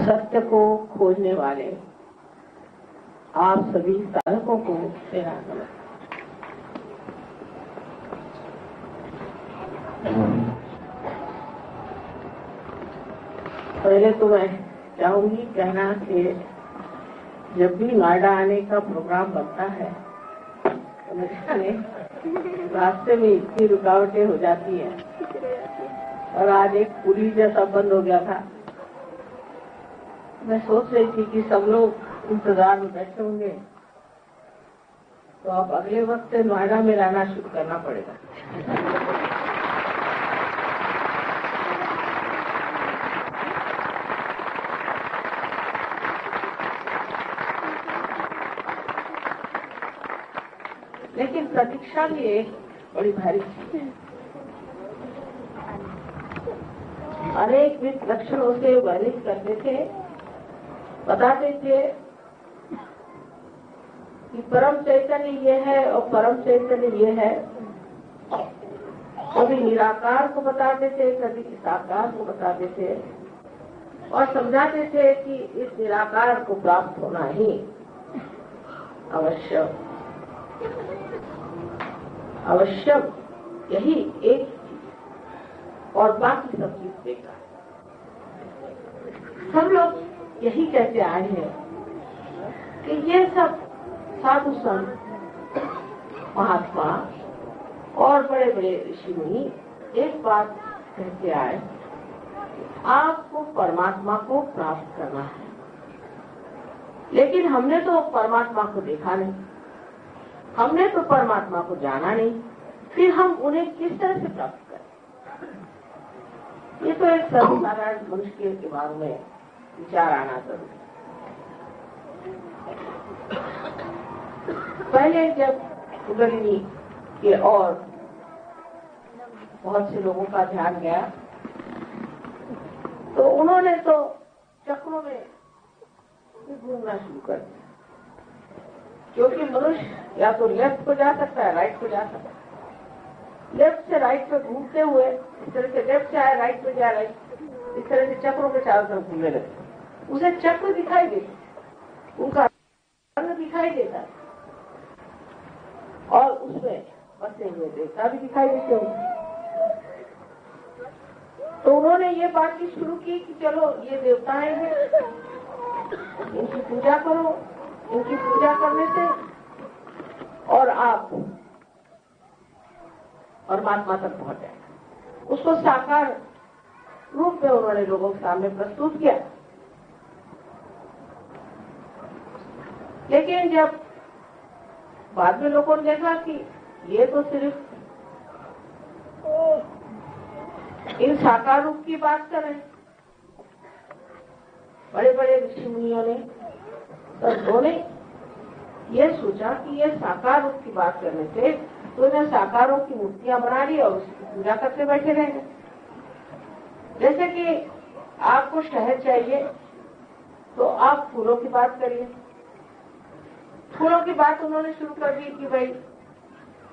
सत्य को खोजने वाले आप सभी साधकों को मेरा नमस्कार। पहले तो मैं चाहूंगी कहना कि जब भी नोएडा आने का प्रोग्राम बनता है तो मेरे रास्ते में इतनी रुकावटें हो जाती हैं और आज एक पुली जैसा बंद हो गया था। मैं सोच रही थी कि सब लोग इंतजार में बैठे होंगे तो अब अगले वक्त नोएडा में रहना शुरू करना पड़ेगा। लेकिन प्रतीक्षा भी एक बड़ी भारी चीज है। अनेक लक्षणों से वर्णित करते थे, बताते थे कि परम चैतन्य ये है और परम चैतन्य ये है। कभी निराकार को बताते थे, कभी साकार को बताते थे और समझाते थे कि इस निराकार को प्राप्त होना ही आवश्यक यही एक चीज और बाकी सब चीज बेकार। हम लोग यही कहते आए हैं कि ये सब साधु संत महात्मा और बड़े बड़े ऋषि मुनि एक बात कहते आए, आपको परमात्मा को प्राप्त करना है। लेकिन हमने तो परमात्मा को देखा नहीं, हमने तो परमात्मा को जाना नहीं, फिर हम उन्हें किस तरह से प्राप्त करें? ये तो एक सर्वसाधारण मनुष्य के दिमाग में विचार आना जरूरी। पहले जब कुंडलिनी के और बहुत से लोगों का ध्यान गया तो उन्होंने तो चक्रों में घूमना शुरू कर दिया, क्योंकि मनुष्य या तो लेफ्ट को जा सकता है, राइट को जा सकता है। लेफ्ट से राइट पे घूमते हुए इस तरह से लेफ्ट से आया, राइट पे जा राइट, इस तरह से चक्रों के चारों तरफ घूमने लगे। उसे चक्र दिखाई देते, उनका रंग दिखाई देता और उसमें बसे हुए देवता भी दिखाई देते होंगे। तो उन्होंने ये बात की शुरू की कि चलो ये देवताएं हैं, इनकी पूजा करो, इनकी पूजा करने से और आप परमात्मा तक पहुंच जाए। उसको साकार रूप में उन्होंने लोगों के सामने प्रस्तुत किया। लेकिन जब बाद में लोगों ने देखा कि ये तो सिर्फ इन साकार रूप की बात कर रहे हैं, बड़े बड़े ऋषि मुनियों ने उन्होंने ये सोचा कि ये साकार रूप की बात करने से तो इन्हें साकारों की मूर्तियां बना ली और उसकी पूजा करते बैठे रहेंगे। जैसे कि आपको शहद चाहिए तो आप फूलों की बात करिए। फूलों की बात उन्होंने शुरू कर दी कि भाई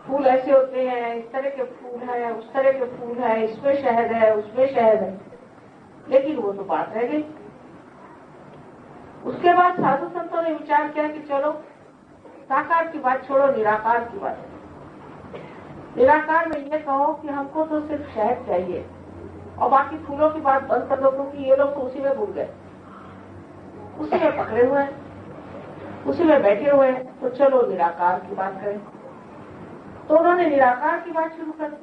फूल ऐसे होते हैं, इस तरह के फूल हैं, उस तरह के फूल हैं, इसमें शहद है, उसमें शहद है। लेकिन वो तो बात रह गई। उसके बाद साधु संतों ने विचार किया कि चलो साकार की बात छोड़ो, निराकार की बात। निराकार में ये कहो कि हमको तो सिर्फ शहद चाहिए और बाकी फूलों की बात बंद कर दो, क्योंकि ये लोग तो उसी में भूल गए, उसी में पकड़े हुए हैं, उसी में बैठे हुए हैं। तो चलो निराकार की बात करें। तो उन्होंने निराकार की बात शुरू कर दी।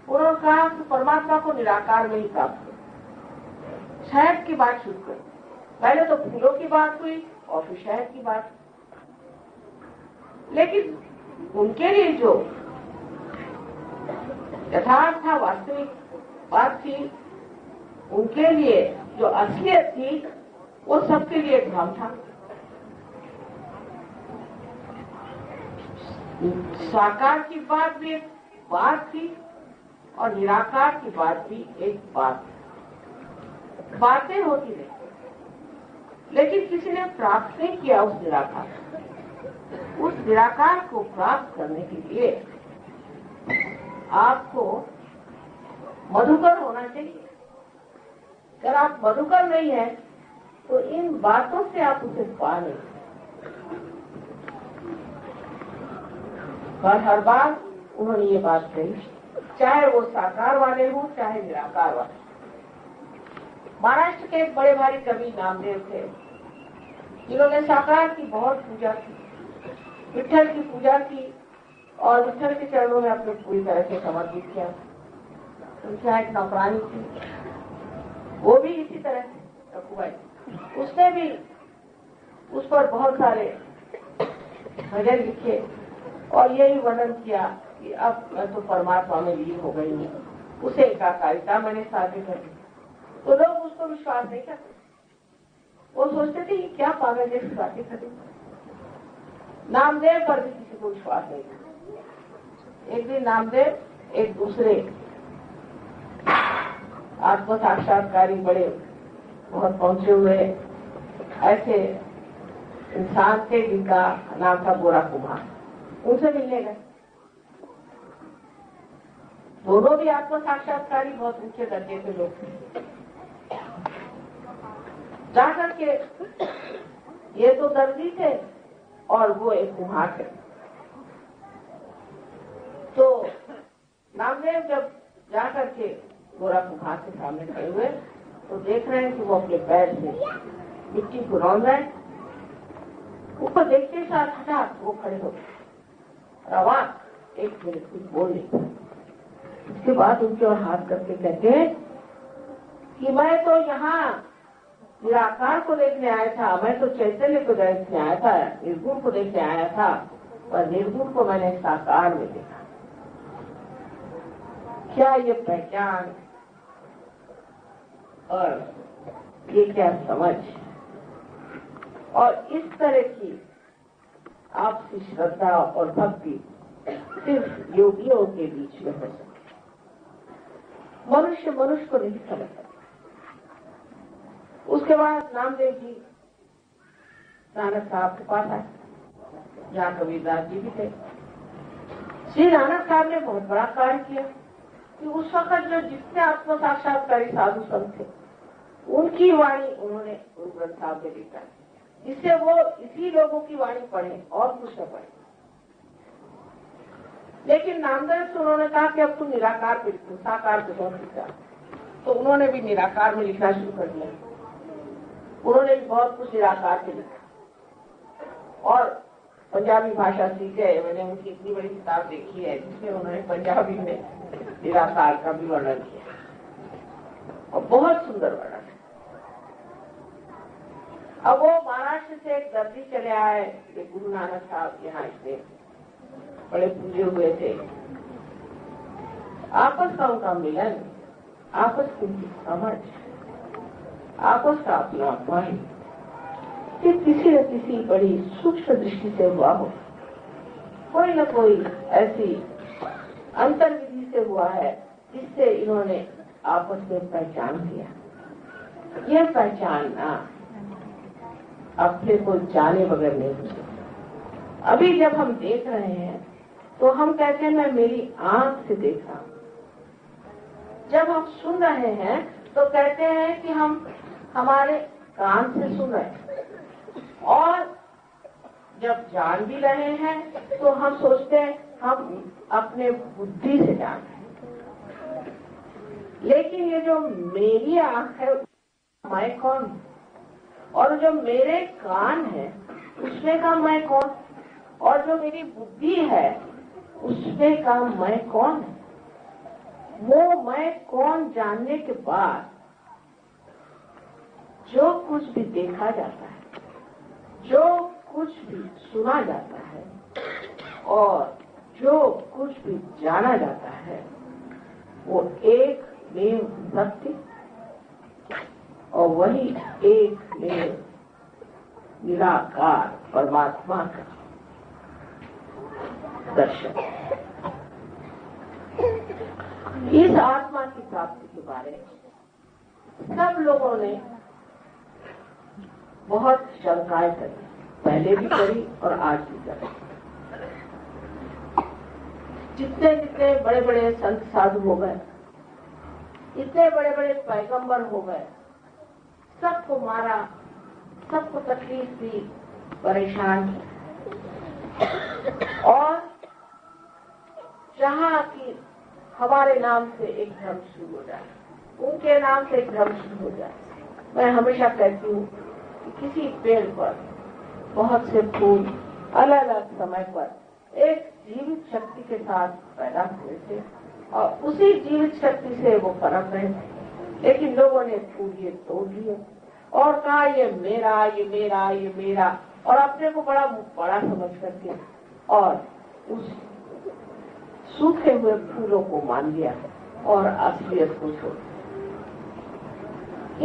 उन्होंने कहा कि परमात्मा को निराकार में ही प्राप्त करो। शहद की बात शुरू कर। पहले तो फूलों की बात हुई और फिर शहद की बात। लेकिन उनके लिए जो यथार्थ था, वास्तविक बात थी, उनके लिए जो असलियत थी, वो सबके लिए एक भ्रम था। साकार की बात भी एक बात थी और निराकार की बात भी एक बात। बातें होती रही, लेकिन किसी ने प्राप्त नहीं किया उस निराकार। उस निराकार को प्राप्त करने के लिए आपको मधुकर होना चाहिए। अगर आप मधुकर नहीं है तो इन बातों से आप उसे पा नहीं। पर हर बार उन्होंने ये बात कही, चाहे वो साकार वाले हों चाहे निराकार वाले। महाराष्ट्र के एक बड़े भारी कवि नामदेव थे, जिन्होंने साकार की बहुत पूजा की, विठ्ठल की पूजा की और विठ्ठल के चरणों में अपने पूरी तरह से समर्पित किया। उनके यहाँ एक नौकरानी थी, वो भी इसी तरह से रखुबाई, उसने भी उस पर बहुत सारे भजन लिखे और यही वर्णन किया कि अब मैं तो परमात्मा में लीन हो गई हूँ, उसे एकाकारिता मैंने साध्य कर दी। तो लोग उसको विश्वास नहीं करते, वो सोचते थे कि क्या पागल जैसी बातें करें। नामदेव पर भी किसी को विश्वास नहीं था। एक दिन नामदेव एक दूसरे आत्म साक्षात्कारी बड़े बहुत पहुंचे हुए ऐसे इंसान थे जिनका नाम था गोरा कुमार, उनसे मिलने गए। दोनों भी आत्म साक्षात्कारी बहुत ऊंचे दर्जे के लोग थे। जाकर के ये तो दर्जी थे और वो एक कुम्हार थे। तो नामदेव जब जाकर के गोरा कुम्हार के सामने खड़े हुए तो देख रहे हैं कि वो अपने पैर से मिट्टी को रौंद रहे। ऊपर देखते साथ हठात वो खड़े हो गए। आवाज एक मिनट कुछ बोल नहीं। उसके बाद उनके और हाथ करके कहते हैं कि मैं तो यहाँ निराकार को देखने आया था, मैं तो चैतन्य को देखने आया था, निर्गुण को देखने आया था, पर निर्गुण को मैंने साकार में देखा। क्या ये पहचान और ये क्या समझ और इस तरह की आपसी श्रद्धा और भक्ति सिर्फ योगियों के बीच में हो सकती। मनुष्य मनुष्य को नहीं समझ सकता। उसके बाद नामदेव जी नानक साहब के पास आए, जहाँ कबीरदास जी भी थे। श्री नानक साहब ने बहुत बड़ा कार्य किया कि उस वक्त जो जितने आत्म साक्षात्कारी साधु संत थे उनकी वाणी उन्होंने गुरु ग्रंथ साहब में लिखा, जिससे वो इसी लोगों की वाणी पढ़े और कुछ न पढ़े। लेकिन नामदेव से उन्होंने कहा कि अब तुम निराकार पे लिखो, साकार पे बहुत लिखा। तो उन्होंने भी निराकार में लिखना शुरू कर दिया। उन्होंने भी बहुत कुछ निराकार पे लिखा और पंजाबी भाषा सीखे। मैंने उनकी इतनी बड़ी किताब देखी है जिसमें उन्होंने पंजाबी में निराकार का भी वर्णन किया और बहुत सुंदर वर्णन। अब वो महाराष्ट्र से एक दर्जी चले आए, गुरु नानक साहब यहाँ इतने बड़े पूजे हुए थे। आपस का उनका मिलन, आपस की उनकी समझ, आपस का अपनापन किसी न किसी बड़ी सूक्ष्म दृष्टि से हुआ हो, कोई न कोई ऐसी अंतर विधि से हुआ है जिससे इन्होंने आपस में पहचान किया। यह पहचानना अपने को जाने बगैर नहीं हो सकता। अभी जब हम देख रहे हैं तो हम कहते हैं मैं मेरी आंख से देख रहा हूं। जब हम सुन रहे हैं तो कहते हैं कि हम हमारे कान से सुन रहे हैं। और जब जान भी रहे हैं तो हम सोचते हैं हम अपने बुद्धि से जान रहे हैं। लेकिन ये जो मेरी आंख है मैं कौन, और जो मेरे कान है उसमें का मैं कौन, और जो मेरी बुद्धि है उसमें का मैं कौन है। वो मैं कौन जानने के बाद जो कुछ भी देखा जाता है, जो कुछ भी सुना जाता है और जो कुछ भी जाना जाता है वो एक मेव सत्य और वही एक मेव निराकार परमात्मा का दर्शन। इस आत्मा की प्राप्ति के बारे में सब लोगों ने बहुत शंकाएं करी, पहले भी करी और आज भी करी। जितने जितने बड़े बड़े संत साधु हो गए, इतने बड़े बड़े पैगंबर हो गए, सबको मारा, सबको तकलीफ दी, परेशान किया और चाहा कि हमारे नाम से एक धर्म शुरू हो जाए, उनके नाम से एक धर्म शुरू हो जाए। मैं हमेशा कहती हूँ कि किसी पेड़ पर बहुत से फूल अलग अलग समय पर एक जीवित शक्ति के साथ पैदा हुए थे और उसी जीवित शक्ति से वो पनप रहे थे, लेकिन लोगों ने फूल ये तोड़ लिए और कहा ये मेरा, ये मेरा, ये मेरा, और अपने को बड़ा बड़ा समझ करके और उस सूखे हुए फूलों को मान लिया और असलियत को छोड़ दिया।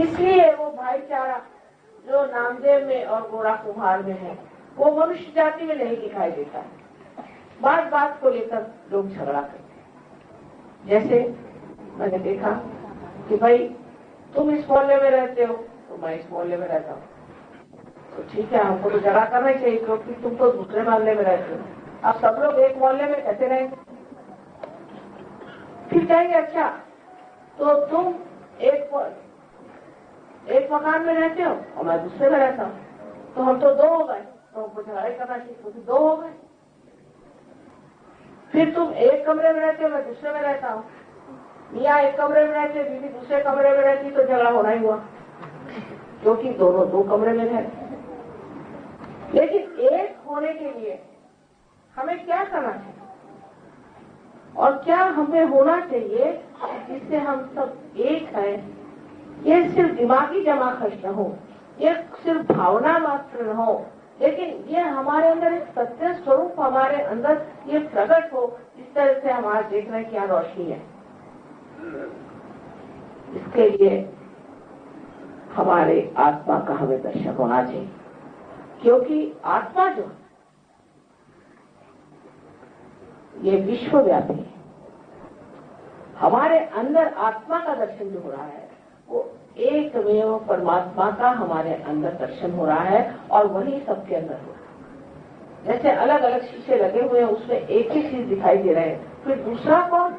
इसलिए वो भाईचारा जो नामदेव में और गोरा कुम्हार में है वो मनुष्य जाति में नहीं दिखाई देता है। बात बात को लेकर लोग झगड़ा करते हैं। जैसे मैंने देखा कि भाई तुम इस मोहल्ले में रहते हो तो मैं इस मोहल्ले में रहता हूँ, तो ठीक है, हमको तो झगड़ा करना ही चाहिए क्योंकि तुम तो दूसरे मोहल्ले में रहते हो। अब सब लोग एक मोहल्ले में कैसे रहेंगे? फिर कहेंगे अच्छा तो तुम एक मकान में रहते हो और मैं दूसरे में रहता हूँ, तो हम तो दो हो गए, तो हमको झगड़ा करना चाहिए क्योंकि दो हो गए। फिर तुम एक कमरे में रहते हो, मैं दूसरे में रहता हूँ, मियाँ एक कमरे में रहते, बीवी दूसरे कमरे में रहती, तो झगड़ा होना ही हुआ क्योंकि दोनों दो कमरे में रहते। लेकिन एक होने के लिए हमें क्या करना चाहिए और क्या हमें होना चाहिए जिससे हम सब एक हैं? ये सिर्फ दिमागी जमा खर्च न हो, ये सिर्फ भावना मात्र न हो, लेकिन ये हमारे अंदर एक सत्य स्वरूप हमारे अंदर ये प्रकट हो, इस तरह से हमारा देखने की यहाँ रोशनी है। इसके लिए हमारे आत्मा का हमें दर्शन होना चाहिए, क्योंकि आत्मा जो ये विश्वव्यापी है। हमारे अंदर आत्मा का दर्शन जो हो रहा है वो एकमेव परमात्मा का हमारे अंदर दर्शन हो रहा है और वही सबके अंदर हो रहा है। जैसे अलग अलग शीशे लगे हुए हैं, उसमें एक ही चीज दिखाई दे रहा है, फिर दूसरा कौन?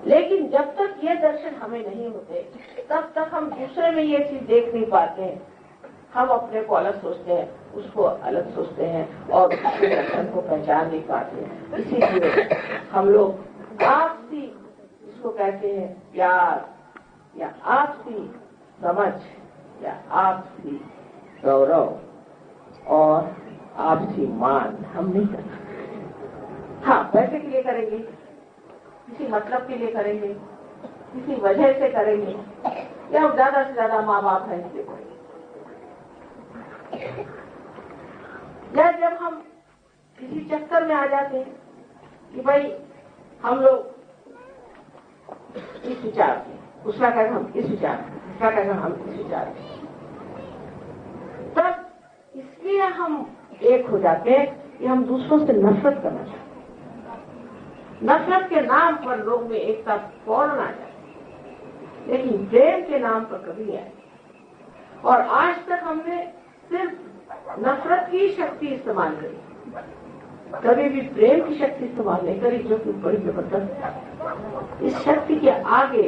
लेकिन जब तक ये दर्शन हमें नहीं होते तब तक हम दूसरे में ये चीज देख नहीं पाते हैं। हम अपने को अलग सोचते हैं, उसको अलग सोचते हैं और उसके दर्शन को पहचान नहीं पाते। इसीलिए हम लोग आपसी इसको कहते हैं प्यार या आपसी समझ या आपसी गौरव और आपसी मान हम नहीं करते। हाँ, पैसे के लिए करेंगे, किसी मतलब के लिए करेंगे, किसी वजह से करेंगे, या ज्यादा से ज्यादा माँ बाप है इसलिए करेंगे। या जब हम किसी चक्कर में आ जाते हैं कि भाई हम लोग इस विचार के, दूसरा कहकर हम इस विचार, दूसरा कहकर हम इस विचार, तब इसलिए हम एक हो जाते हैं कि हम दूसरों से नफरत करना चाहते हैं। नफरत के नाम पर लोग में एकता फौरन आ जाती है, लेकिन प्रेम के नाम पर कभी नहीं आई। और आज तक हमने सिर्फ नफरत की शक्ति इस्तेमाल करी, कभी भी प्रेम की शक्ति इस्तेमाल नहीं करी, जो कि बड़ी जबरदस्त। इस शक्ति के आगे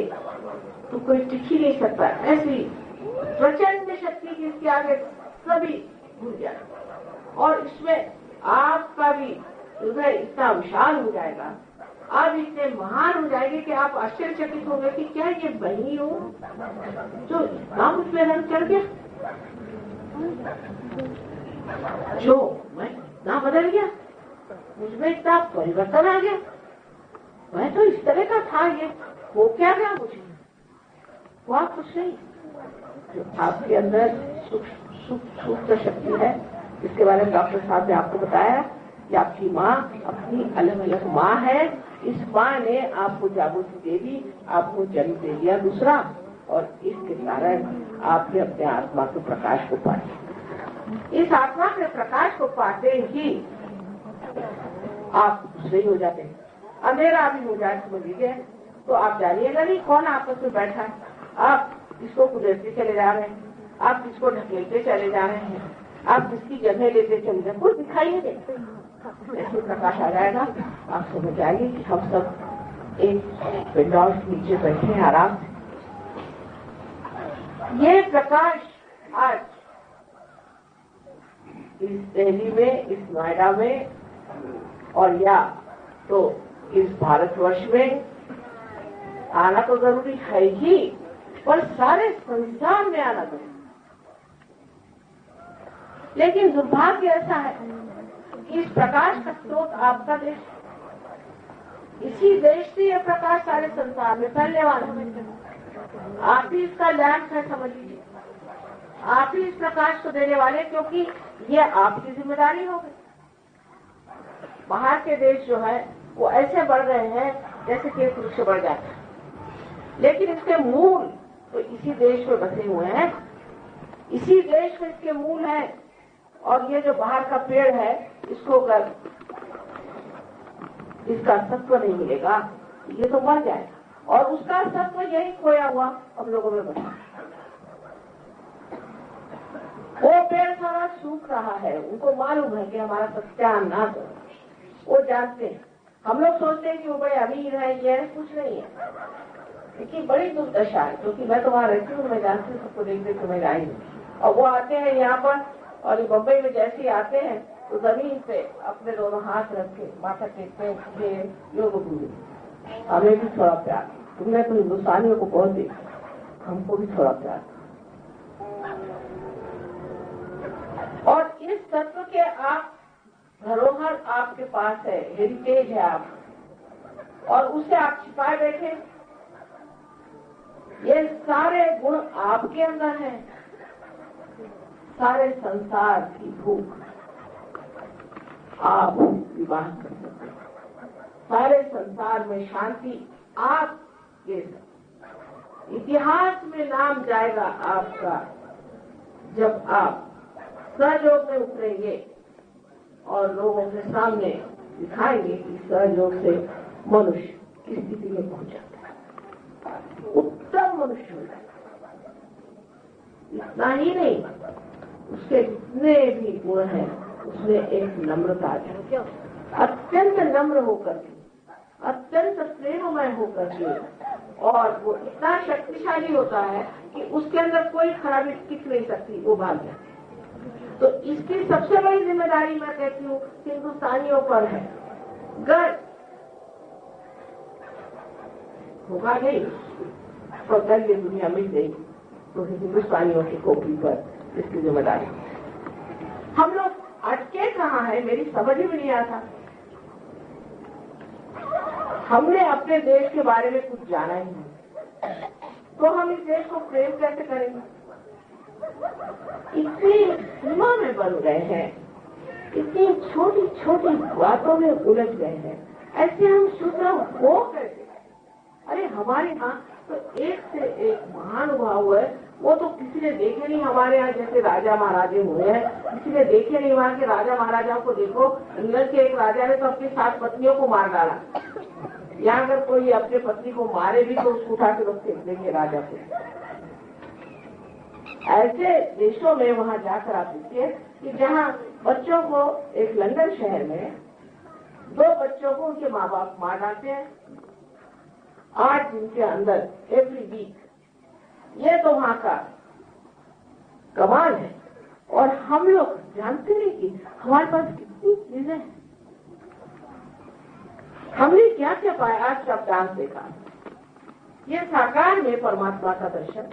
तो कोई टिक ही नहीं सकता। ऐसी प्रचंड शक्ति की इसके आगे सभी भूल जाए और इसमें आपका भी हृदय इतना विशाल हो जाएगा, आप इतने महान हो जाएंगे कि आप आश्चर्यचकित होंगे कि क्या ये बनी हो जो इतना मुझमें रंग चढ़ गया, जो मैं इतना बदल गया, मुझमें इतना परिवर्तन आ गया। मैं तो इस तरह का था, ये हो क्या गया मुझे? हुआ कुछ नहीं। जो आपके अंदर सूक्ष्म शक्ति है, इसके बारे में डॉक्टर साहब ने आपको बताया कि आपकी माँ अपनी अलग अलग माँ है। इस माँ ने आपको जागृति दे दी, आपको जन्म दे दिया दूसरा, और इसके कारण आपने अपने आत्मा के प्रकाश को पाया। इस आत्मा के प्रकाश को पाते ही आप दूसरे हो जाते हैं। अंधेरा भी हो जाए समझ लीजिए तो आप जानिएगा नहीं कौन आपस में बैठा है। आप किसको कुदरती चले जा रहे हैं, आप किसको ढकेलते चले जा रहे हैं, आप किसकी जगह लेते चले जाए, कुछ दिखाई नहीं देते। ऐसे प्रकाश आ जाएगा, आप समझ जाएंगे कि हम सब एक विंडो नीचे बैठे हैं आराम से। ये प्रकाश आज इस दिल्ली में, इस नोएडा में और या तो इस भारतवर्ष में आना तो जरूरी है ही, पर सारे संसार में आना जरूरी। लेकिन दुर्भाग्य ऐसा है कि इस प्रकाश का स्रोत आपका देश, इसी देश से यह प्रकाश सारे संसार में फैलने वाला है। आप ही इसका लैंप है, समझ लीजिए। आप ही इस प्रकाश को देने वाले, क्योंकि ये आपकी जिम्मेदारी हो गई। बाहर के देश जो है वो ऐसे बढ़ रहे हैं जैसे कि वृक्ष बढ़ जाते हैं, लेकिन इसके मूल तो इसी देश में बसे हुए हैं, इसी देश में इसके मूल हैं। और ये जो बाहर का पेड़ है, इसको अगर इसका सत्व नहीं मिलेगा ये तो मर जाएगा, और उसका सत्व यही खोया हुआ हम लोगों में बचा। वो पेड़ सारा सूख रहा है, उनको मालूम है कि हमारा सत्यानाश है, वो जानते हैं। हम लोग सोचते हैं कि वो बड़े अमीर है, ये कुछ नहीं है, लेकिन बड़ी दुर्दशा है। क्योंकि मैं तो वहां रहती हूँ, मैं जानती हूँ, सबको देख देख मैं आई हूँ। और वो आते हैं यहाँ पर, और ये बम्बई में जैसे ही आते हैं तो जमीन पे अपने दोनों हाथ रख के माथा टेकते हैं, योग गुरु हमें भी थोड़ा प्यार। तुमने तो हिंदुस्तानियों को बहुत देखा, हमको भी थोड़ा प्यार। और इस तत्व के आप धरोहर आपके पास है, हेरिटेज है आप, और उसे आप छिपाए बैठे। ये सारे गुण आपके अंदर हैं। सारे संसार की भूख आप विवाह कर सकते हैं, सारे संसार में शांति आप दे सकते। इतिहास में नाम जाएगा आपका जब आप सहयोग में उतरेंगे और लोगों के सामने दिखाएंगे कि सहयोग से मनुष्य किस स्थिति में पहुंचा, उत्तम मनुष्य हो जाएगा। इतना ही नहीं, उसके जितने भी गुण हैं उसमें एक नम्रता है, अत्यंत नम्र होकर के, अत्यंत प्रेममय होकर के, और वो इतना शक्तिशाली होता है कि उसके अंदर कोई खराबी टिक नहीं सकती, वो भाग जाती है। तो इसकी सबसे बड़ी जिम्मेदारी मैं कहती हूँ हिंदुस्तानियों पर है। गर्व होगा नहीं तो कल ये दुनिया मिल गई तो हिंदुस्तानियों की खोपड़ी पर इसकी जिम्मेदारी। हम लोग अटके कहाँ है, मेरी समझ ही नहीं आता। हमने अपने देश के बारे में कुछ जाना ही नहीं, तो हम इस देश को प्रेम कैसे करेंगे? इतनी सीमा में बन गए हैं, इतनी छोटी छोटी बातों में उलझ गए हैं, ऐसे हम शूद्र हो कैसे? अरे हमारे यहाँ तो एक से एक महानुभाव है, वो तो किसी ने देखे नहीं। हमारे यहाँ जैसे राजा महाराजे हुए हैं, किसी ने देखे नहीं। वहाँ के राजा महाराजाओं को देखो, इंग्लैंड के एक राजा ने तो अपनी 7 पत्नियों को मार डाला। यहाँ अगर कोई अपने पत्नी को मारे भी तो उसको उठा के लोग फेंक देंगे राजा को। ऐसे देशों में वहाँ जाकर आप देखिए कि जहाँ बच्चों को, एक लंदन शहर में 2 बच्चों को उनके माँ बाप मार डालते हैं 8 दिन के अंदर, एवरी वीक। ये तो वहाँ का कमाल है। और हम लोग जानते नहीं कि हमारे पास कितनी चीजें हैं। हमने क्या क्या पाया? आज का डांस देखा, ये साकार में परमात्मा का दर्शन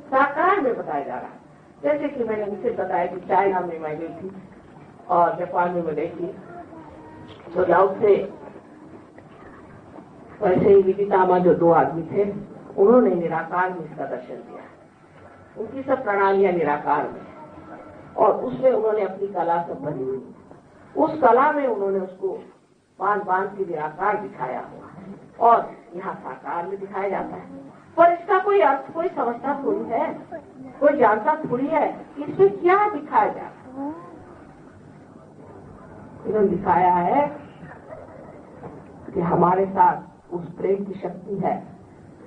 साकार में बताया जा रहा है। जैसे कि मैंने उनसे बताया कि चाइना में मैं गई थी और जापान में मैं गई थी, तो लाउट से वैसे ही विदितामा जो 2 आदमी थे, उन्होंने निराकार में इसका दर्शन दिया। उनकी सब प्रणालियां निराकार में, और उसमें उन्होंने अपनी कला सब बनी हुई। उस कला में उन्होंने उसको बांध के निराकार दिखाया हुआ, और यहाँ साकार में दिखाया जाता है। पर इसका कोई अर्थ कोई समझता थोड़ी है, कोई जानता थोड़ी है इसमें क्या दिखाया जाता है। इन्होंने दिखाया है कि हमारे साथ उस प्रेम की शक्ति है,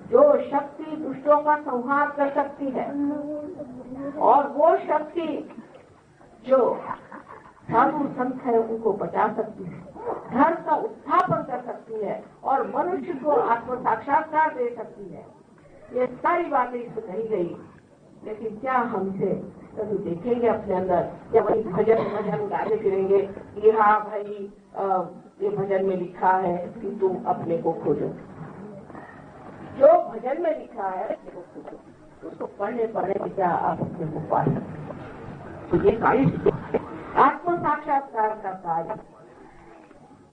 जो शक्ति दुष्टों का संहार कर सकती है, और वो शक्ति जो साधु संत है उनको बचा सकती है, धर्म का उत्थापन कर सकती है, और मनुष्य को आत्म साक्षात्कार दे सकती है। ये सारी बातें इसमें कही गई। लेकिन क्या हम इसे कभी देखेंगे अपने अंदर, या वही भजन गाते फिरेंगे कि हाँ भाई ये भजन में लिखा है कि तुम अपने को खोजो। जो भजन में लिखा है अपने को खोजो, उसको पढ़ने की क्या आप अपने को पा सकते। तो ये कार्य आत्म साक्षात्कार का कार्य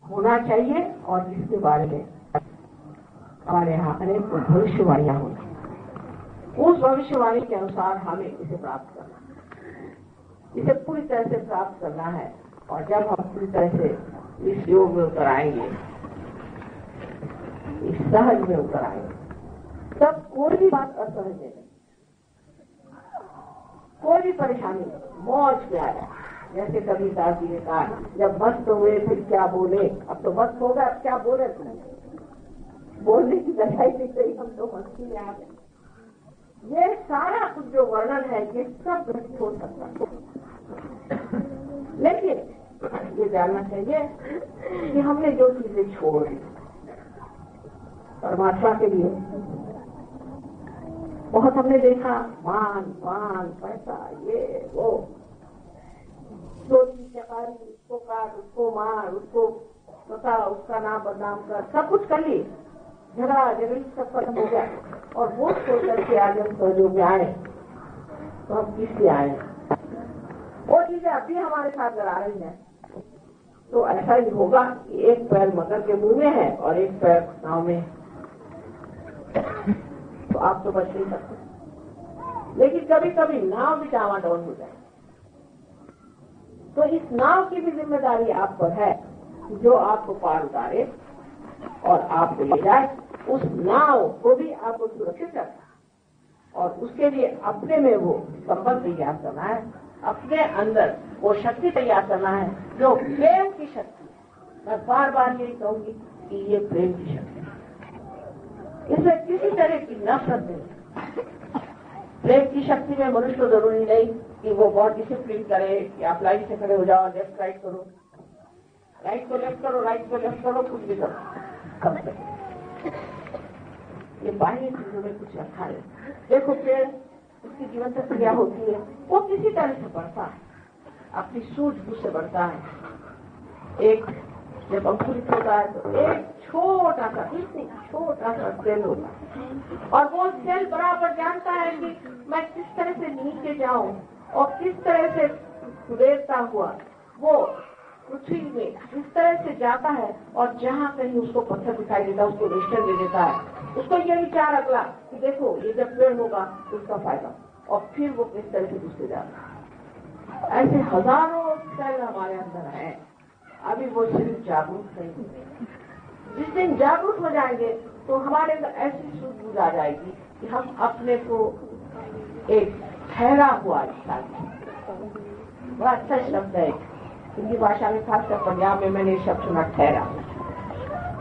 होना चाहिए, और इसके बारे में हमारे यहाँ अनेक भविष्यवाणियां होंगी। उस भविष्यवाणी के अनुसार हमें इसे प्राप्त करना है, इसे पूरी तरह से प्राप्त करना है। और जब हम पूरी तरह से इस योग में उतर आएंगे, इस सहज में उतर आएंगे, तब कोई भी बात असहज नहीं, कोई भी परेशानी मौज में आया। जैसे कभी दास जी ने कहा, जब मस्त हुए फिर क्या बोले, अब तो मस्त हो गया, अब क्या बोले, बोलने की लड़ाई नहीं रही, हम तो मस्ती में आ गए। ये सारा कुछ जो वर्णन है ये सब व्यक्त हो सकता है, लेकिन ये जानना चाहिए कि हमने जो चीजें छोड़ दी परमात्मा के लिए, बहुत हमने देखा, मान पान पैसा ये वो, चोरी चकारी, उसको काट, उसको मार, उसको बता, उसका नाम बदनाम कर, सब कुछ कर ली, झगड़ा झगड़ी सब खत्म हो गया। और वो सोच करके आज हम सहयोग में आए, तो हम किससे आए, वो चीजें अभी हमारे साथ लड़ा रही है। तो ऐसा ही होगा कि एक पैर मगर के मुंह में है और एक पैर नाव में, तो आप तो बच नहीं सकते। लेकिन कभी कभी नाव भी डावाडोल हो जाए, तो इस नाव की भी जिम्मेदारी आप पर है, जो आपको पार उतारे और आपको ले जाए। उस नाव को भी आपको सुरक्षित रखना, और उसके लिए अपने में वो संबंध तैयार करना है, अपने अंदर वो शक्ति तैयार करना है जो प्रेम की शक्ति है। मैं बार बार यही कहूंगी कि ये प्रेम की शक्ति है, इसमें किसी तरह की नफरत नहीं। प्रेम की शक्ति में मनुष्य को जरूरी नहीं कि वो बहुत डिसिप्लिन करे, कि आप लाइन से खड़े हो जाओ, लेफ्ट राइट करो, राइट को लेफ्ट करो, राइट को लेफ्ट करो, कुछ भी करो। ये बाह्य चीजों में कुछ रखा है। देखो पेड़, उसकी जीवन प्रक्रिया होती है, वो किसी तरह से बढ़ता है, अपनी सूझबूझ से बढ़ता है। एक जब अंकुरित होता है तो एक छोटा सा सेल होता है, और वो सेल बराबर जानता है कि मैं किस तरह से नीचे जाऊं और किस तरह से सुधरता हुआ वो पृथ्वी में जिस तरह से जाता है, और जहाँ कहीं उसको पत्थर दिखाई देता है उसको रेस्टर दे देता है। उसको ये विचार अगला कि देखो ये जब पेड़ होगा तो उसका फायदा, और फिर वो किस तरह से दूसरे जाता है। ऐसे हजारों सेल हमारे अंदर है, अभी वो सिर्फ जागरूक नहीं हुए। जिस दिन जागरूक हो जाएंगे तो हमारे अंदर ऐसी सूझबूझ आ जाएगी कि हम अपने को एक ठहरा हुआ इंसान, बड़ा अच्छा शब्द है हिंदी भाषा में, खासकर पंजाब में मैंने शब्द सुना ठहरा,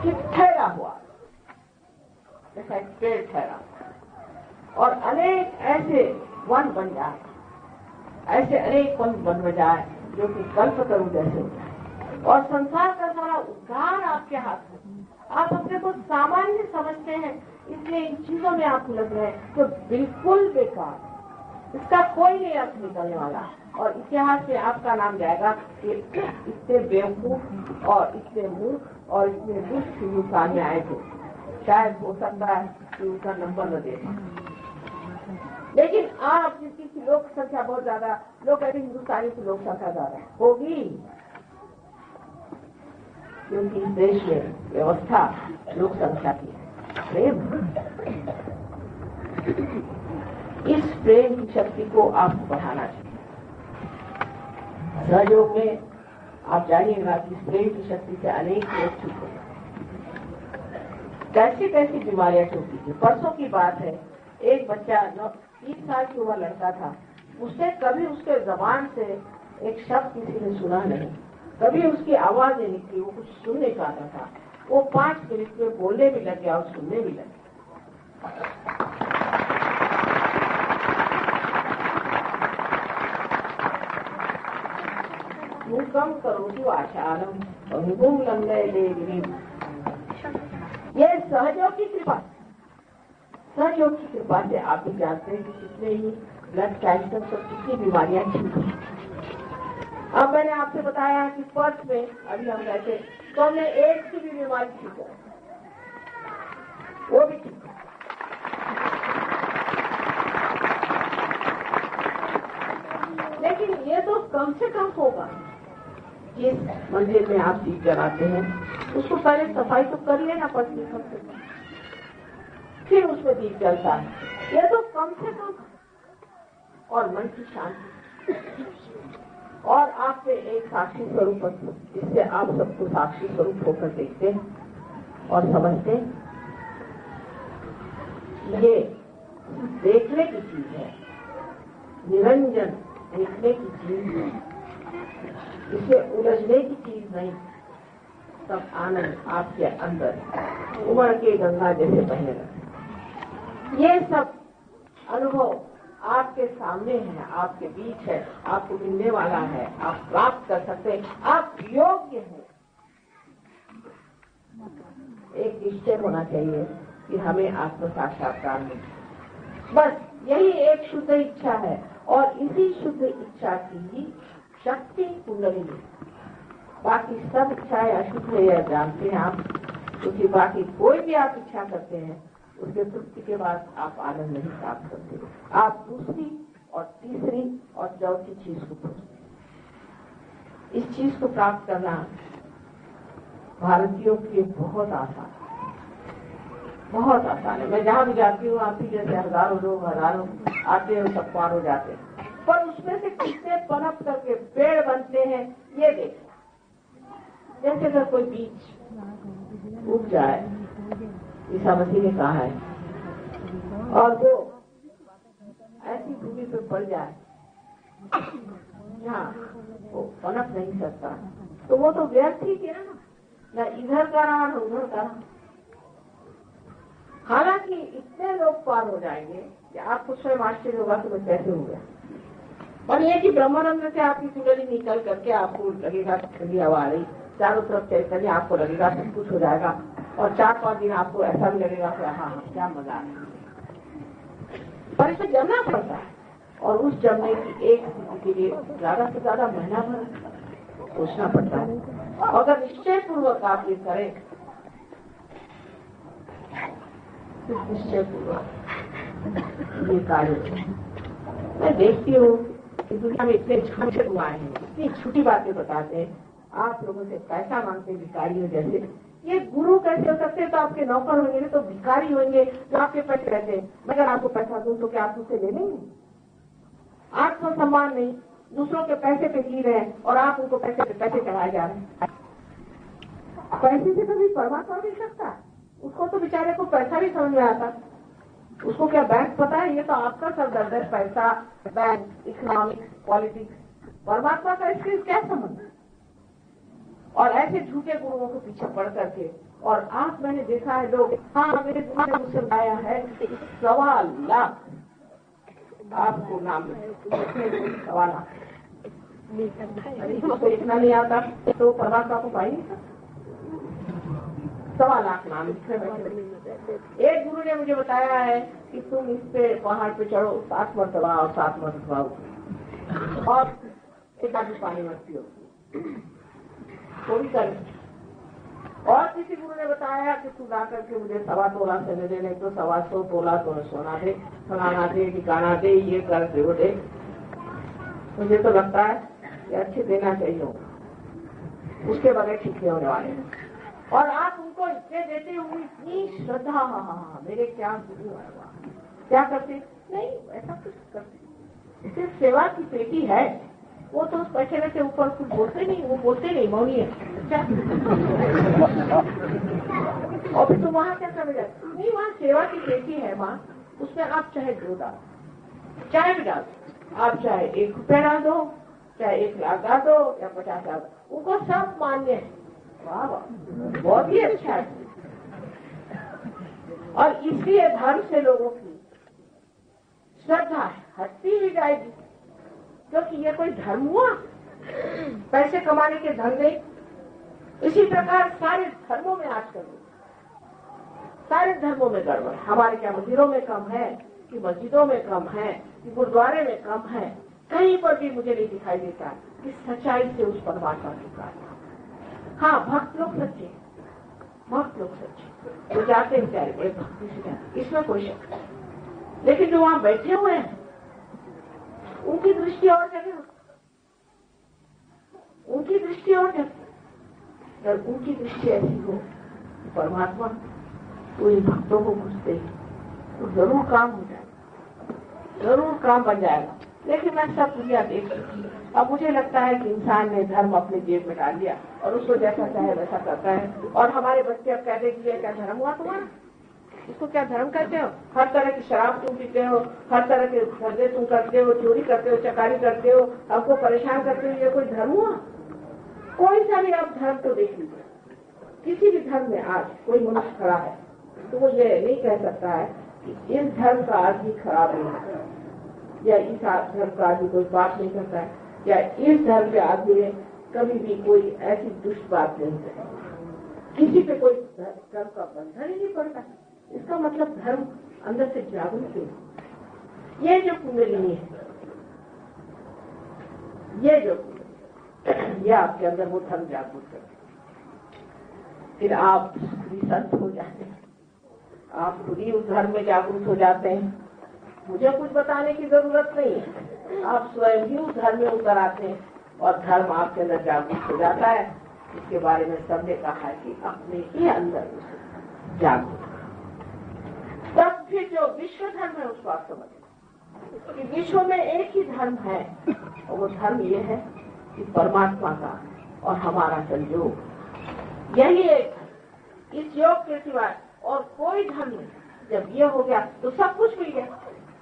कि ठहरा हुआ जैसा एक पेड़ ठहरा, और अनेक ऐसे वन बन जाए, ऐसे अनेक वन बन जाए जो कि कल्पतरु जैसे होता है, और संसार का सारा उद्धार आपके हाथ में। आप अपने को सामान्य समझते हैं, इसलिए इन चीजों में आप उलझ रहे हैं, तो बिल्कुल बेकार, इसका कोई नहीं अर्थ निकलने वाला, और इतिहास में आपका नाम जाएगा कि इतने बेवकूफ और इतने मूर्ख और इतने दुष्ट हिंदुस्तानी आए थे। शायद हो सकता है कि उसका नंबर न दे, लेकिन आप जिसकी लोक संख्या बहुत ज्यादा, लोग कहते हिंदुस्तानी की लोक संख्या ज्यादा होगी, क्योंकि इस देश में व्यवस्था लोक संख्या की प्रेम, इस प्रेम की शक्ति को आपको बढ़ाना चाहिए। सहयोग में आप जानिएगा कि इस प्रेम की शक्ति से अनेक लोग ठीक हो, कैसी कैसी बीमारियां छूटती थी। परसों की बात है, एक बच्चा 3 साल की उम्र लड़का था, उससे कभी उसके जबान से एक शब्द किसी ने सुना नहीं, कभी उसकी आवाज नहीं निकली, वो कुछ सुन नहीं पाता था। वो 5 मिनट में बोलने भी लग गया और सुनने भी लग गया। मुकम करोति वाचालम बहुगुण लंगय देवी, ये सहयोग की कृपा, सहयोग महायोगी की कृपा से आप भी जानते हैं कि कितने ही ब्लड कैंसर सब कितनी बीमारियां ठीक हैं। अब मैंने आपसे बताया कि पर्थ में अभी हम रहते तो हमने एड्स की भी बीमारी ठीक है, वो भी ठीक है। लेकिन ये तो कम से कम होगा। जिस मंदिर में आप दीप जलाते हैं उसको पहले सफाई तो कर लेना पड़ती है, कम से कम, फिर उसमें दीप जलता है। ये तो कम से कम। और मन की शांति और आप में एक साक्षी स्वरूप, जिससे आप सबको साक्षी स्वरूप होकर देखते हैं और समझते हैं। ये देखने की चीज है, निरंजन देखने की चीज है, इसे उलझने की चीज नहीं। सब आनंद आपके अंदर उमड़ के गंगा जैसे बहेगा। ये सब अनुभव आपके सामने है, आपके बीच है, आपको मिलने वाला है, आप प्राप्त कर सकते हैं, आप योग्य हैं। एक निश्चय होना चाहिए कि हमें आत्म साक्षात्कार मिले, बस यही एक शुद्ध इच्छा है। और इसी शुद्ध इच्छा की ही शक्ति कुंडलिनी। बाकी सब इच्छाएं अशुद्ध है, यह जानते हैं आप, क्योंकि बाकी कोई भी आप इच्छा करते हैं उसके तृप्ति के बाद आप आनंद नहीं प्राप्त करते। आप दूसरी और तीसरी और चौथी चीज को खोजते। इस चीज को प्राप्त करना भारतीयों के लिए बहुत आसान है, बहुत आसान है। मैं जहाँ भी जाती हूँ, आप भी जैसे हजारों लोग हजारों आते हैं, सब पार हो जाते हैं, पर उसमें से कितने पनप करके पेड़ बनते हैं ये देखो। जैसे अगर कोई बीज उग जाए, ईसा मसीह ने कहा है, और वो ऐसी भूमि पे पड़ जाए जहाँ वो पनप नहीं सकता, तो वो तो व्यर्थ ही किया ना इधर का रहा न उधर का रहा। हालांकि इतने लोग पार हो जाएंगे कि आपको स्वयं आश्चर्य होगा कि मैं कैसे हो गया। और ये कि ब्रह्मानंद से आपकी कुंडली निकल करके आपको लगेगा ठंडी हवा आ रही, चारों तरफ चैतन्य, आपको लगेगा सब कुछ हो जाएगा। और 4-5 दिन आपको ऐसा भी लगेगा कि हाँ क्या मजा है। पर इसे जमना पड़ता है, और उस जमने की एक स्थिति के लिए ज्यादा से ज्यादा महीना भर सोचना पड़ता है। अगर निश्चय पूर्वक आप ये करें, निश्चय पूर्वक ये कार्य। मैं देखती हूँ कि दुनिया में इतने झूठे हुआ है, इतनी झूठी बातें बताते हैं, आप लोगों से पैसा मांगते हैं भिखारियों जैसे। ये गुरु कैसे हो सकते हैं? तो आपके नौकर होंगे, तो भिखारी होंगे जो आपके पैसे रहते हैं। मगर आपको पैसा दूं तो क्या आप उससे ले लेंगे? आत्मसम्मान नहीं, दूसरों के पैसे पे जी रहे हैं और आप उनको पैसे पे पैसे चढ़ाए जा रहे हैं। पैसे से कभी परमात्मा मिल सकता है? उसको तो बेचारे को पैसा भी समझ में आता, उसको क्या बैंक पता है? ये तो आपका सरदर्द है, पैसा, बैंक, इकोनॉमिक्स, पॉलिटिक्स। परमात्मा का इसके क्या संबंध? और ऐसे झूठे गुरुओं को पीछे पड़ करके, और आप मैंने देखा है लोग, हाँ मेरे गुरु ने मुझसे बताया है 1.25 लाख आपको नाम 1.25 लाख। उसको लिखना नहीं आता तो परमात्मा को पाई नहीं सकता। 1.25 लाख नाम लिखे बैठे। एक गुरु ने मुझे बताया है कि तुम इस पे पहाड़ पे चढ़ो 7 मरतबा और 7 मरतबा और एक आदमी पानी मत पियो, थोड़ी कर। और किसी गुरु ने बताया कि तू ला करके मुझे 1.25 तोला सोने दे, नहीं तो 125 तोला तो सोना दे, फलाना दे, ठिकाना दे, ये कर दे, वो दे। मुझे तो लगता है कि अच्छे देना चाहिए, उसके बगैर ठीक नहीं होने वाले। और आप उनको इतने देते हुए इतनी श्रद्धा, मेरे क्या गुरु है, क्या करते नहीं, ऐसा कुछ करते, सिर्फ सेवा की पेटी है। वो तो उस पैसे के ऊपर कुछ बोलते नहीं, वो बोलते नहीं, मौनी है। और फिर तुम वहाँ क्या कर जाते? नहीं, वहाँ सेवा की पेटी है माँ, उसमें आप चाहे 2 डाल, चाहे भी डाल, आप चाहे 1 रुपया डाल दो, चाहे 1 लाख डाल दो या 50 डाल दो, उनको सब मान्य है। वाह वाह, बहुत ही अच्छा है। और इसलिए धर्म से लोगों की श्रद्धा हटती भी जाएगी, क्योंकि ये कोई धर्म हुआ? पैसे कमाने के धर्म नहीं। इसी प्रकार सारे धर्मों में आजकल सारे धर्मों में गड़बड़ है। हमारे क्या मंदिरों में कम है कि मस्जिदों में कम है कि गुरुद्वारे में कम है? कहीं पर भी मुझे नहीं दिखाई देता कि सच्चाई से उस परमात्मा की प्रार्थना। हाँ, भक्त लोग सच्चे, भक्त लोग सच्चे, वो जाते बेचारे बड़े भक्ति से जाते, इसमें कोई शक नहीं। लेकिन जो वहां बैठे हुए हैं उनकी दृष्टि और जगह, उनकी दृष्टि और जगह। अगर उनकी दृष्टि ऐसी हो परमात्मा तो इन भक्तों को पूछते तो जरूर काम हो जाएगा, जरूर काम बन जाएगा। लेकिन मैं सब दुनिया देख चुकी। अब मुझे लगता है कि इंसान ने धर्म अपने जेब में डाल दिया और उसको जैसा चाहे वैसा करता है। और हमारे बच्चे अब कहते कि ये क्या धर्म हुआ तुम्हारा? इसको क्या धर्म कहते हो? हर तरह की शराब तुम पीते हो, हर तरह के धंधे तुम करते हो, चोरी करते हो, चकारी करते हो, हमको परेशान करते हो, ये कोई धर्म हुआ? कोई सा भी आप धर्म तो देख लीजिए, किसी भी धर्म में आज कोई मनुष्य खड़ा है तो वो ये नहीं कह सकता है कि इस धर्म का आदमी खराब नहीं है, या इस धर्म का आदमी कोई बात नहीं करता है, या इस धर्म के आदमी ने कभी भी कोई ऐसी दुष्ट बात नहीं कही। किसी पे कोई धर्म का बंधन ही नहीं पड़ता। इसका मतलब धर्म अंदर से जागरूक है। ये जो कुंडलिनी है, ये आपके अंदर वो धर्म जागरूक है। फिर आप भी संत हो जाते हैं, आप खुद ही उस धर्म में जागरूक हो जाते हैं। मुझे कुछ बताने की जरूरत नहीं है, आप स्वयं ही उस धर्म में उतर आते हैं और धर्म आपके अंदर जागरूक हो जाता है। इसके बारे में सबने कहा है कि अपने ही अंदर उसे जागरूक, तब फिर जो विश्व धर्म है उसको आप समझें कि विश्व में एक ही धर्म है और वो धर्म ये है कि परमात्मा का और हमारा संयोग, यही एक इस योग के सिवाय और कोई धर्म नहीं। जब ये हो गया तो सब कुछ मिल गया।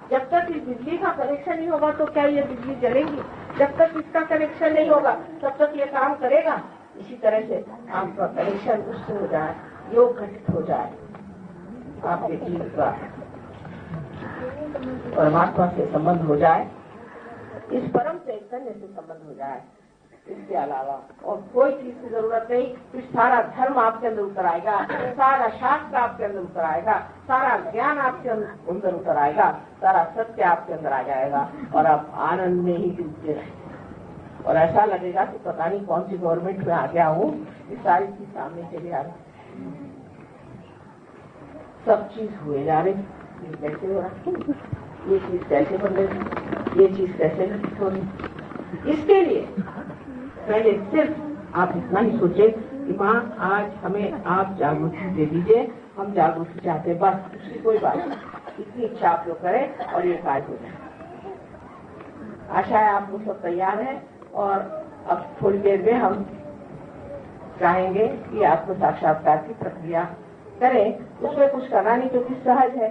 जब तक इस बिजली का कनेक्शन नहीं होगा तो क्या ये बिजली जलेगी? जब तक इसका कनेक्शन नहीं होगा तब तक ये काम करेगा। इसी तरह से आपका कनेक्शन उससे हो जाए, योग घटित हो जाए, आपके जीवन का परमात्मा से संबंध हो जाए, इस परम चैतन्य से संबंध हो जाए। इसके अलावा और कोई चीज की जरूरत नहीं। फिर सारा धर्म आपके अंदर उतर आएगा, सारा शास्त्र आपके अंदर उतर आएगा, सारा ज्ञान आपके अंदर उतर आएगा, सारा सत्य आपके अंदर आ जाएगा और आप आनंद में ही डूबते रहेंगे। और ऐसा लगेगा कि पता नहीं कौन सी गवर्नमेंट में आ गया हूँ, इस सारी चीज सामने चले आ रही, सब चीज हुए जा रही, कैसे हो रहा, ये चीज कैसे बन रही, ये चीज कैसे घटित हो रही। इसके लिए पहले सिर्फ आप इतना ही सोचे कि माँ आज हमें आप जागरूकता दे दीजिए, हम जागरूकता चाहते हैं, बस दूसरी कोई बात नहीं। इतनी इच्छा आप लोग करें और ये कार्य हो जाए। आशा है आप लोग सब तैयार हैं और अब थोड़ी देर में हम चाहेंगे कि आत्म साक्षात्कार की प्रक्रिया करें। उसमें कुछ करना नहीं क्योंकि सहज है,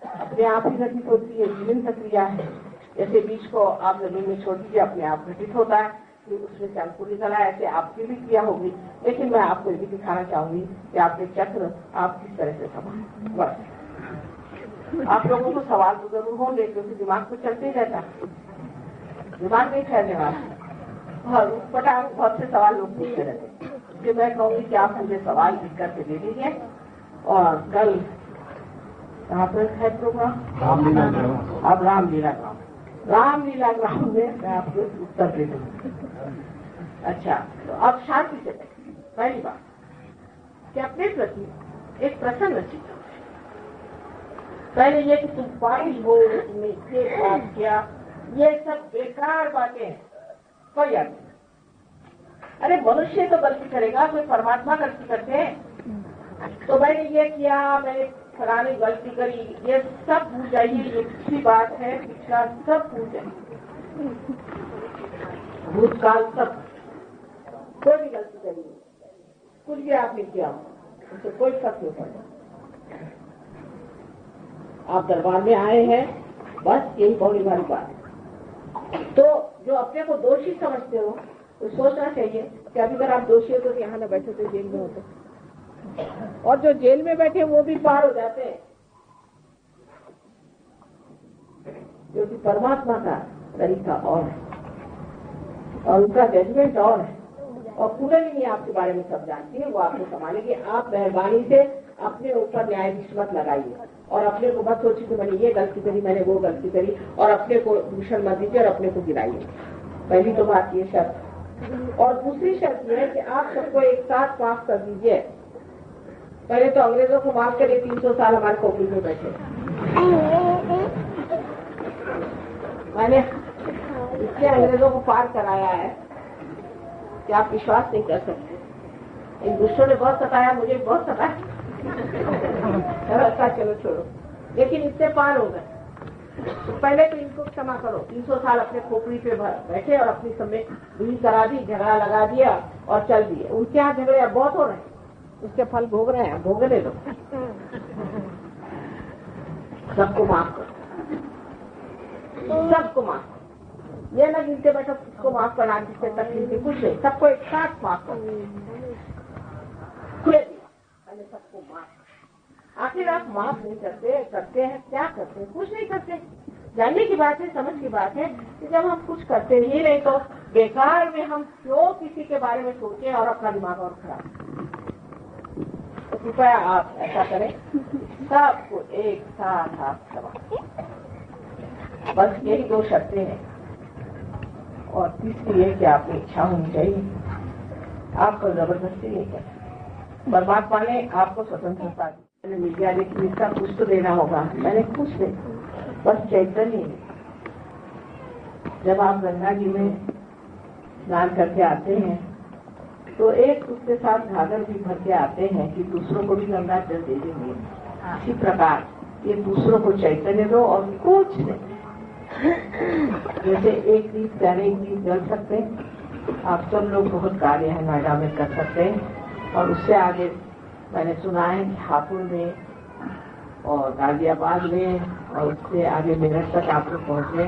अपने आप ही घटित होती है, जीवन प्रक्रिया है। जैसे बीज को आप जमीन में छोड़ दीजिए, अपने आप घटित होता है, उसमें से अंकुर निकला, ऐसे आपकी भी क्रिया होगी। लेकिन मैं आपको ये भी दिखाना चाहूंगी कि आपके चक्र आप किस तरह से संभालें। बस आप लोगों को सवाल तो जरूर होंगे क्योंकि दिमाग तो चलते ही रहता, दिमाग नहीं ठहरने वाला, पटाख बहुत से सवाल लोग पूछते रहते। इसलिए मैं कहूँगी कि आप मुझे सवाल लिख करके दे दीजिए और कल कहाँ पर है प्रोग्राम? अब रामलीला ग्राम में मैं आपको उत्तर दे दूंगी। अच्छा, तो अब शांति से पहली बात कि अपने प्रति एक प्रसन्न चित्त। पहले ये कि तुम पानी हो, तुमने ये बात किया, ये सब बेकार बातें हैं, कोई अर्थ नहीं। अरे मनुष्य तो गलती करेगा, कोई परमात्मा गलती करते हैं। तो मैंने ये किया, मैंने फलानी गलती करी, ये सब भूल जाइए। ये पिछली बात है, पिछला सब भूल जाइए, भूतकाल सब, कोई भी गलती करिए, कुछ भी आपने किया उससे कोई फर्क नहीं पड़ता। आप दरबार में आए हैं, बस यही बड़ी बड़ी बात। तो जो अपने को दोषी समझते हो तो सोचना चाहिए कि अभी अगर आप दोषी हो तो यहाँ न बैठे तो जेल में होते, और जो जेल में बैठे वो भी पार हो जाते हैं, क्योंकि परमात्मा का तरीका और है और उनका जजमेंट और है। और कुंडलिनी आपके बारे में सब जानती है, वो आपको संभालेगी। आप मेहरबानी से अपने ऊपर न्यायाधीश मत लगाइए और अपने को मत सोचिए कि मैंने ये गलती करी, मैंने वो गलती करी, और अपने को दूषण मत दीजिए और अपने को गिराइए। पहली तो बात ये शर्त। और दूसरी शर्त यह है कि आप सबको एक साथ माफ कर दीजिए। पहले तो अंग्रेजों को माफ करिए, 300 साल हमारे खोपड़ी में बैठे। मैंने इसलिए अंग्रेजों को पार कराया है कि आप विश्वास नहीं कर सकते। इन दुष्टों ने बहुत सताया, मुझे बहुत सताया। चलो छोड़ो, लेकिन इससे पार हो गए। तो पहले तो इनको क्षमा करो। 300 साल अपने खोपड़ी पे बैठे और अपनी समय दूरी करा दी, झगड़ा लगा दिया और चल दिए। उनके यहाँ झगड़े अब बहुत हो रहे हैं, उसके फल भोग रहे हैं, भोगने दो। सबको माफ करो, सबको माफ करो। ये ना गिनते बैठो किसको माफ करना, जिससे तकलीफ कुछ नहीं, सबको एक साथ माफ करो। पहले सबको माफ। आखिर आप माफ नहीं करते हैं क्या करते हैं? कुछ नहीं करते। जानने की बात है, समझ की बात है कि जब हम कुछ करते ही नहीं तो बेकार में हम क्यों किसी के बारे में सोचें और अपना दिमाग और खराब। तो कृपया आप ऐसा करें, सबको एक साथ आप क्षमा। बस यही 2 शर्तें हैं। और तीसरी है कि आपकी इच्छा होनी चाहिए, आपको जबरदस्ती नहीं करना। परमात्मा ने आपको स्वतंत्रता दी। मैंने मीडिया लेकिन इसका कुछ तो देना होगा। मैंने कुछ नहीं, बस चैतन्य। जब आप गंगा जी में स्नान करके आते हैं तो एक उसके साथ घाघर भी भर के आते हैं कि दूसरों को भी गंगा जल दे देंगे। इसी प्रकार ये दूसरों को चैतन्य दो और कुछ नहीं। जैसे एक दीप जल सकते हैं, आप सब लोग बहुत कार्य है नोएडा में कर सकते हैं। और उससे आगे मैंने सुना है कि हापुड़ में और गाजियाबाद में और उससे आगे मेरठ तक आप लोग पहुंचे।